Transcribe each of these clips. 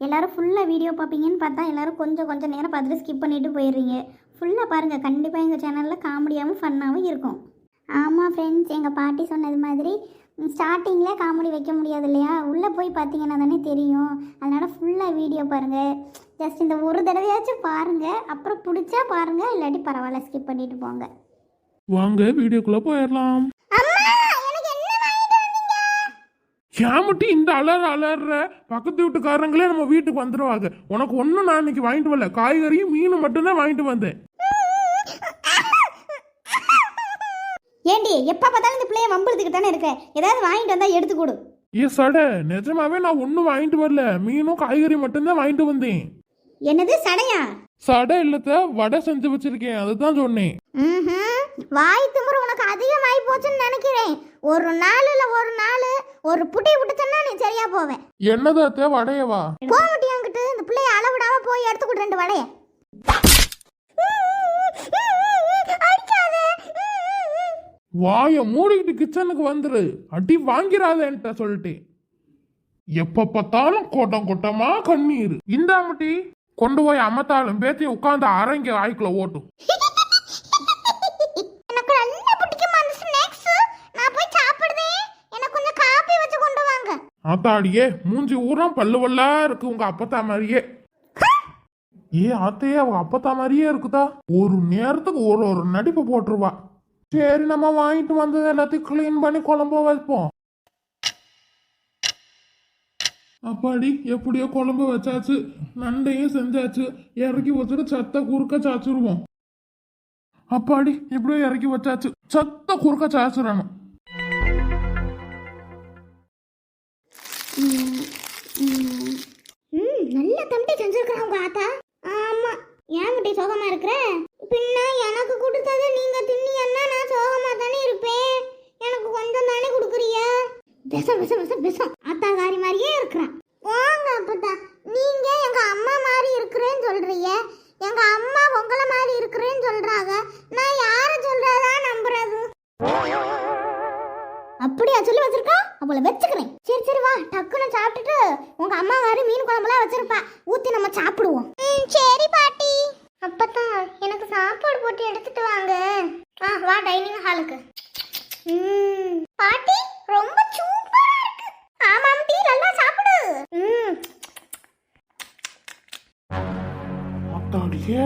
எல்லோரும் ஃபுல்லாக வீடியோ பார்ப்பீங்கன்னு பார்த்தா எல்லோரும் கொஞ்சம் நேரம் பார்த்துட்டு ஸ்கிப் பண்ணிவிட்டு போயிடுறீங்க. ஃபுல்லாக பாருங்கள், கண்டிப்பாக எங்கள் சேனலில் காமெடியாகவும் ஃபன்னாகவும் இருக்கும். ஆமாம் ஃப்ரெண்ட்ஸ், எங்கள் பாட்டி சொன்னது மாதிரி ஸ்டார்டிங்கில் காமெடி வைக்க முடியாது இல்லையா, உள்ளே போய் பார்த்தீங்கன்னா தானே தெரியும். அதனால் ஃபுல்லாக வீடியோ பாருங்கள். ஜஸ்ட் இந்த ஒரு தடவையாச்சும் பாருங்கள், அப்புறம் பிடிச்சா பாருங்கள், இல்லாட்டி பரவாயில்ல ஸ்கிப் பண்ணிட்டு போங்க. வாங்க வீடியோக்குள்ளே போயிடலாம். ஏமட்டி இந்த அலற பக்கத்து வீட்டுக்காரங்களே நம்ம வீட்டுக்கு வந்துடுவாங்க. உனக்கு ஒன்றும் நான் இன்னைக்கு வாங்கிட்டு வரல, காய்கறியும் மீனும் மட்டும்தான் வாங்கிட்டு வந்தேன். ஏண்டி எப்போ பார்த்தாலும் இந்த பிள்ளைய வம்புறதுக்கு தானே இருக்க, ஏதாவது வாங்கிட்டு வந்தால் எடுத்து கொடு. சடை நிஜமாவே நான் ஒன்றும் வாங்கிட்டு வரல, மீனும் காய்கறி மட்டும்தான் வாங்கிட்டு வந்தேன். என்னது சடையா? சடை இல்லத்த, வடை செஞ்சு வச்சிருக்கேன், அதுதான் சொன்னேன். வாய் திமுறை உனக்கு அதிகமாகி போச்சுன்னு நினைக்கிறேன். ஒரு நாள் ஒரு புட்டி விட்டுச்சன்னா நீ சரியா போவேன். என்னதாத்த வடையவா? போக முடியாங்கிட்டு இந்த பிள்ளைய அளவிடாம போய் எடுத்துக்கிட்டு 2 வடைய. வாய மூடிக்கிட்டு கிச்சனுக்கு வந்துரு, அடி வாங்கிறாதேன்ட்ட சொல்லிட்டேன். எப்ப பார்த்தாலும் கொட்டமா கண்ணீர். இந்தாமட்டி கொண்டு போய் அம்மத்தாலும் பேத்தி உட்காந்து அரங்க வாய்க்குள்ள ஓட்டும். எனக்கு நல்லா பிடிக்கும் அந்த ஸ்நாக்ஸ், நான் போய் சாப்பிடுதேன். எனக்கு கொஞ்சம் காபி வச்சு கொண்டு வாங்க. ஆத்தாடியே மூஞ்சி ஊரம் பல்லு வல்லா இருக்கு உங்க அப்பத்தா மாதிரியே. ஆத்தையே அவங்க அப்பத்தா மாதிரியே இருக்குதா. ஒரு நேரத்துக்கு ஒரு நடிப்பு போட்டுருவா. சரி, நம்ம வாங்கிட்டு வந்தது எல்லாத்தையும் கிளீன் பண்ணி குழம்பு வைப்போம். அப்பாடி எப்படியோ குழம்பு வச்சாச்சு, நண்டையும் செஞ்சாச்சு. இறக்கி வச்சுட்டு சத்த குறுக்க சாச்சிருவோம். அப்பாடி எப்படியோ இறக்கி வச்சாச்சு, சத்த குறுக்க சாச்சிடணும். நல்ல தம்பி செஞ்சிருக்கிறேன் உங்க ஆத்தா. ஆமா, ஏன் முட்டி சோகமா இருக்கிற? பின்ன எனக்கு கொடுத்தது நீங்க தின்னியன்னா நான் சோகமா தானே இருப்பேன். எனக்கு கொஞ்சம் தானே கொடுக்குறியா? விஷம் ஆத்தாகாரி மாதிரியே இருக்கிறான். வாங்க அப்பதா, நீங்க எங்க அம்மா மாதிரி இருக்கிறேன்னு சொல்றீங்க, எங்க அம்மா உங்கள மாதிரி இருக்கிறேன்னு சொல்றாங்க. நான் யார சொல்றதா நம்புறது? அப்படியா சொல்லி வச்சிருக்கா? அவளை வச்சுக்கிறேன். சரி வா, டக்குன்னு சாப்பிட்டுட்டு உங்க அம்மா மாதிரி மீன் குழம்புலாம் வச்சிருப்பா, ஊத்தி நம்ம சாப்பிடுவோம். சரி பாட்டி. அப்பதான் எனக்கு சாப்பாடு போட்டு எடுத்துட்டு வாங்க. வா டைனிங் ஹாலுக்கு. பாட்டி ரொம்ப சூப்பரா இருக்கு. ஆமாம் டீ, நல்லா சாப்பிடு. அத்தாடியே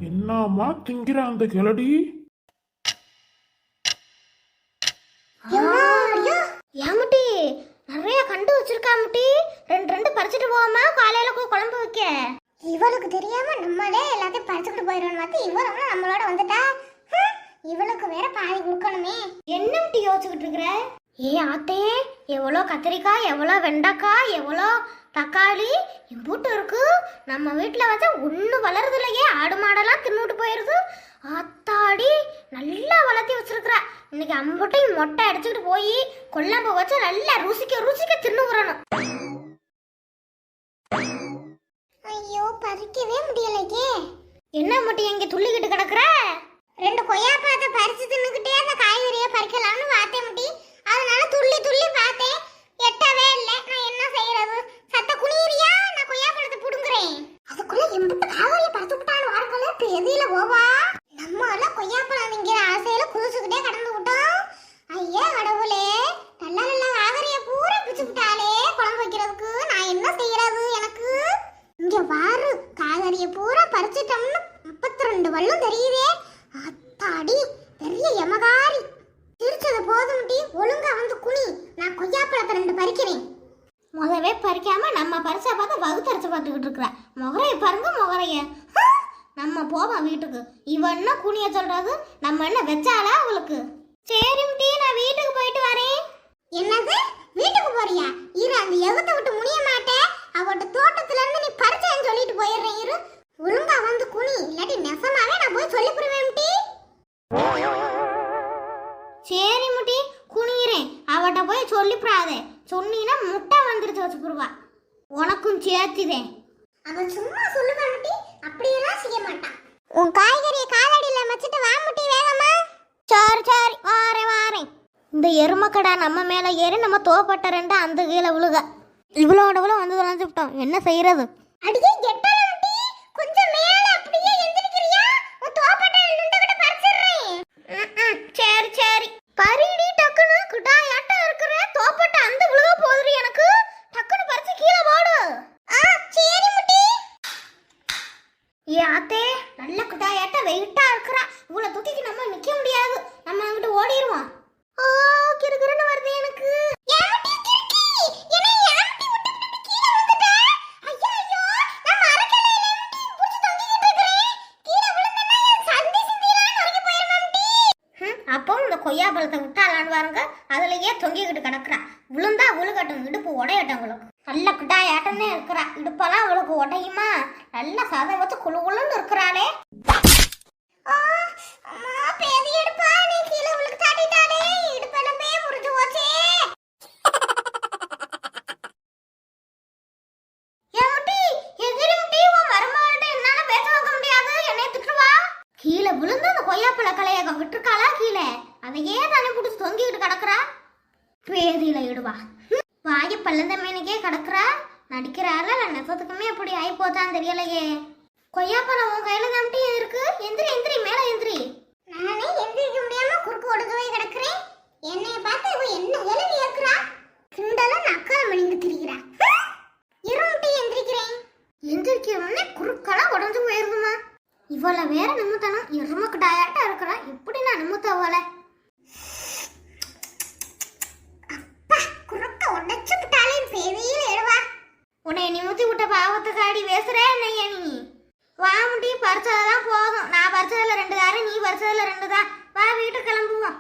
என்னமா திங்கிற அந்த கிளடி. ஏமுட்டி நிறைய கண்டு வச்சிருக்கா முட்டி. 2 பறிச்சுட்டு போவாமா காலையில குழம்பு வைக்க. இவளுக்கு தெரியாம நம்மளே எல்லாத்தையும் பறிச்சுக்கிட்டு போயிடணும் பார்த்து இவளும் நம்மளோட வந்துட்டா. இவளுக்கு வேற பாதி கொடுக்கணுமே. என்ன முட்டி யோசிச்சுக்கிட்டு இருக்கிற? ஆத்தே, எவ்வளோ கத்திரிக்காய், எவ்வளோ வெண்டைக்காய், எவ்வளோ தக்காளி இம்பூட்டு இருக்கு. நம்ம வீட்டில் வச்சா ஒன்றும் வளருது இல்லையே, ஆடு மாடெல்லாம் தின்னுட்டு போயிடுது. ஆத்தாடி நல்லா வளர்த்தி வச்சிருக்கிறா. இன்னைக்கு அம்பட்டையும் மொட்டை அடிச்சுக்கிட்டு போய் கொல்லம்பு வச்சு நல்லா ருசிக்க தின்னு விடணும். ஐயோ, பறிக்கவே முடியலையே. என்ன மட்டும் எங்க துள்ளிக்கிட்டு கிடக்குற? 2 கொய்யாப்பழத்தை பறிச்சு தின்னுக்கிட்டே அந்த காய்கறியை பறிக்கலாம்னு பார்த்தேன் முட்டி. அதனால துள்ளி பார்த்தேன், எட்டவே இல்லை. நான் என்ன செய்யறது? சத்த குனியறியா? நான் கொய்யாப்பழத்தை புடுங்குறேன். அதுக்குள்ள எம்பிட்டு காய்கறியை பறிச்சு விட்டான்னு வாரங்களே எதில போவா. நம்ம எல்லாம் கொய்யாப்பழம் திங்கிற ஆசையில குதிச்சுக்கிட்டே கடந்து விட்டோம். ஐயா கடவுளே, நல்ல காய்கறியை பூரா பிச்சு விட்டாலே குழம்பு வைக்கிறதுக்கு. நான் என்ன செய்யறது? எனக்கு இங்க வாரு, காய்கறியை பூரா பறிச்சிட்டோம்னு 32 வல்லும் தெரியுதே. அத்தாடி பெரிய யமகாரி. சிரிச்சது போதும் டி, ஒழுங்கா வந்து குனி. நான் கொய்யாப்பழத்தை 2 பறிக்கிறேன். முதவே பறிக்காம நம்ம பறிச்சா பார்த்து வகுத்தரைச்சு பார்த்துக்கிட்டு இருக்கிற முகரைய பாருங்க, முகரைய. நம்ம போவோம் வீட்டுக்கு. இவ என்ன குனிய சொல்றது? நம்ம என்ன வச்சாலா அவளுக்கு? சரி டி, நான் வீட்டுக்கு போயிட்டு வரேன். என்னது, வீட்டுக்கு போறியா? இரு, அந்த எகுத்த விட்டு முடிய மாட்டேன். அவட்ட தோட்டத்துல இருந்து நீ பறிச்சேன்னு சொல்லிட்டு போயிடுறேன். இரு, ஒழுங்கா வந்து குனி, இல்லாட்டி நெசமாவே நான் போய் சொல்லி புரிவேன் டி. சரி முட்டி, குனிகிறேன். அவட்ட போய் சொல்லிப்புறாதே, சொன்னீன்னா முட்டை வந்துருச்சு வச்சு புருவா. உனக்கும் சேர்த்துதேன். அவன் சும்மா சொல்லுவான் முட்டி, அப்படியெல்லாம் செய்ய மாட்டான். உன் காய்கறியை காலடியில வச்சுட்டு வா முட்டி, வேகமா. சரி வாரேன். இந்த எருமக்கடா நம்ம மேல ஏறி நம்ம தோப்பட்ட 2 அந்த கீழே விழுக. இவ்வளோ வந்து தொலைஞ்சுட்டோம், என்ன செய்யறது? அடியே எட்டல முட்டி, கொஞ்சம் மேல அப்படியே எந்திரிக்கிறியா? உன் தோப்பட்ட நின்னுகிட்ட பறிச்சிடுறேன். சரி சரி, பரிடி டக்குனு குடாயாட்ட இருக்கிற தோப்பட்ட அந்த விழுக போதுரி எனக்கு. டக்குனு பறிச்சு கீழே போடு. சரி முட்டி. ஏ ஆத்தே, நல்ல குடாயாட்ட வெயிட்டா இருக்கிறா. இவ்வளவு தூக்கிக்கு நம்ம நிக்க முடியாது, நம்ம அங்கிட்டு ஓடிடுவோம். கிறுகிறுன்னு வருது எனக்கு. அப்போ இந்த கொய்யா பழத்தை விட்டாலான்னு பாருங்க, அதுலயே தொங்கிக்கிட்டு கிடக்குறா. விழுந்தா விழுகட்டும், இடுப்பு உடையட்டும். அவளுக்கு நல்ல கிட்டாயாட்டமே இருக்கிறா. இடுப்பெல்லாம் அவளுக்கு உடையுமா? நல்ல சாதம் வச்சு குழு குழுன்னு இருக்கிறாளே. கீழே விழுந்து அந்த கொய்யாப்பழ கலையாக விட்டுருக்காளா கீழே? அதையே தானே பிடிச்சி தொங்கிக்கிட்டு கிடக்குறா. பேதியில இடுவா. வாய பல்லந்த மீனுக்கே கிடக்குறா. நடிக்கிறாள் இல்லை நெசத்துக்குமே அப்படி ஆகி போதான் தெரியலையே. கொய்யாப்பழம் உன் கையில தான்ட்டு இருக்கு. எந்திரி எந்திரி, மேல எந்திரி. நானே எந்திரிக்க முடியாம குறுக்கு ஒடுக்கவே கிடக்குறேன். என்னைய பார்த்து இவ என்ன எழுதி இருக்கிறா? கிண்டலும் நக்கால மணிந்து திரிகிறா. இருமுட்டி எந்திரிக்கிறேன். எந்திரிக்க உடனே குறுக்கெல்லாம் உடஞ்சு போயிருக்குமா? இவள வேற நிமித்தனம் எருமக்கு டயர்டா இருக்கிறா. எப்படி நான் நிமித்தவள? அப்பா, குறுக்க உடைச்சு விட்டாலே பெரிய எழுவா. உன்னை நிமித்தி விட்ட பாவத்துக்கு அடி பேசுற என்னைய நீ? வா முட்டி, பறிச்சதெல்லாம் போதும். நான் பறிச்சதுல 2 காரு, நீ பறிச்சதுல 2 தான். வா வீட்டுக்கு கிளம்புவோம்.